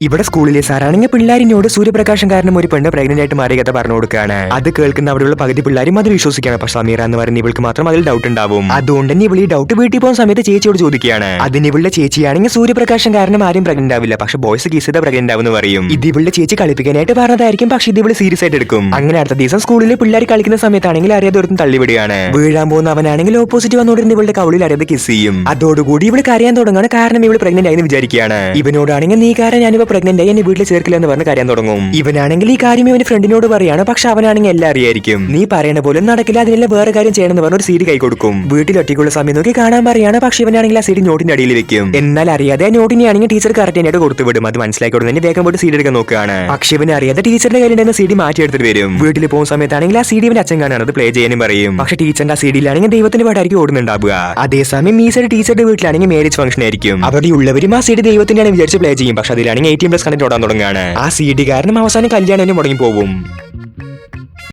ഇവിടെ സ്കൂളിലെ സാറാണെങ്കിൽ പിള്ളേരിനോട് സൂര്യപ്രകാശം കാരണം ഒരു പെണ്ണ് പ്രഗ്നന്റ് ആയിട്ട് മാറിയ കഥ പറഞ്ഞു കൊടുക്കുകയാണ്. അത് കേൾക്കുന്ന അവിടെയുള്ള പകുതി പിള്ളേരും അത് വിശ്വസിക്കണം. പക്ഷെ സമീറ എന്ന് പറയുന്ന ഇവൾക്ക് മാത്രം അതിൽ ഡൗട്ട് ഉണ്ടാവും. അതുകൊണ്ട് തന്നെ ഇവൾ ഈ ഡൗട്ട് വീട്ടിൽ പോകുന്ന സമയത്ത് ചേച്ചിയോട് ചോദിക്കുകയാണ്. അതിന് ഇവളുടെ ചേച്ചിയാണെങ്കിൽ സൂര്യപ്രകാശം കാരണം ആരും പ്രഗ്നന്റ് ആവില്ല, പക്ഷെ ബോയ്സ് കിസ് ചെയ്ത പ്രഗ്നന്റ് ആവുമെന്ന് പറയും. ഇത് ഇവളുടെ ചേച്ചി കളിപ്പിക്കാനായിട്ട് പറഞ്ഞതായിരിക്കും, പക്ഷെ ഇത് ഇവള് സീരിയസ് ആയിട്ട് എടുക്കും. അങ്ങനെ അടുത്ത ദിവസം സ്കൂളിൽ പിള്ളേർ കളിക്കുന്ന സമയത്താണെങ്കിൽ അറിയാതെ ഒരുത്തും തള്ളിവിടുകയാണ്. വീഴാൻ പോകുന്ന അവനാണെങ്കിൽ ഓപ്പോസിറ്റ് വന്നോണ്ടിരുന്ന ഇവളുടെ കവളിൽ അറിയാതെ കിസ് ചെയ്യും. അതോടുകൂടി ഇവള് കരയാൻ തുടങ്ങാണ്. കാരണം ഇവള് പ്രഗ്നന്റ് ആയി എന്ന് വിചാരിക്കുകയാണ്. ഇവനോടാണെങ്കിൽ നീ കാരണം ഞാനിപ്പോ പ്രഗ്നന്റ് ആയി എന്നെ വീട്ടിൽ ചേർക്കില്ല എന്ന് പറഞ്ഞ് കരയാൻ തുടങ്ങും. ഇവനാണെങ്കിൽ ഈ കാര്യം ഇവന്റെ ഫ്രണ്ടിനോട് പറയാണ്. പക്ഷെ അവനാണെങ്കിൽ എല്ലാം അറിയായിരിക്കും. നീ പറയണ പോലെ നടക്കില്ല, അതിനെല്ലാം വേറെ കാര്യം ചെയ്യണമെന്ന് പറഞ്ഞ ഒരു സീഡി കൈ കൊടുക്കും. വീട്ടിൽ ഒറ്റയ്ക്കുള്ള സമയം നോക്കി കാണാൻ പറയാണ്. പക്ഷെ ഇവനാണെങ്കിൽ ആ സീഡി നോട്ടിന്റെ അടിയിൽ വെക്കും. എന്നാൽ അറിയാതെ നോട്ടിനെയാണെങ്കിൽ ടീച്ചർ കറക്റ്റ് ആയിട്ട് കൊടുത്തു വിടും. അത് മനസ്സിലാക്കി തന്നെ വേഗം പോയിട്ട് സീഡി എടുക്കാൻ നോക്കുകയാണ്. പക്ഷെ ഇവനെ അറിയാതെ ടീച്ചറിന്റെ കയ്യിലുണ്ടെന്ന് സീഡി മാറ്റി എടുത്തിട്ട് വരും. വീട്ടിൽ പോകുന്ന സമയത്താണെങ്കിൽ ആ സീഡി ഇവന്റെ അച്ഛൻ കാണാൻ അത് പ്ലേ ചെയ്യാനും പറയും. പക്ഷെ ടീച്ചറിന്റെ ആ സീഡിയിലാണെങ്കിൽ ദൈവത്തിന്റെ പാട്ടായിരിക്കും ഓടുന്നുണ്ടാവുക. അതേസമയം ഈ സൈഡ് ടീച്ചറുടെ വീട്ടിലാണെങ്കിൽ മാരേജ് ഫംഗ്ഷൻ ആയിരിക്കും. അവിടെ ഉള്ളവരും ആ സീഡി ദൈവത്തിന്റെയാണ് വിചാരിച്ച് പ്ലേ ചെയ്യും. പക്ഷെ അതിലാണെങ്കിൽ 18+ കണ്ടന്റ് ഓടാൻ തുടങ്ങുകയാണ്. ആ സീഡി കാരണം അവസാനം കല്യാണം മുടങ്ങി പോകും.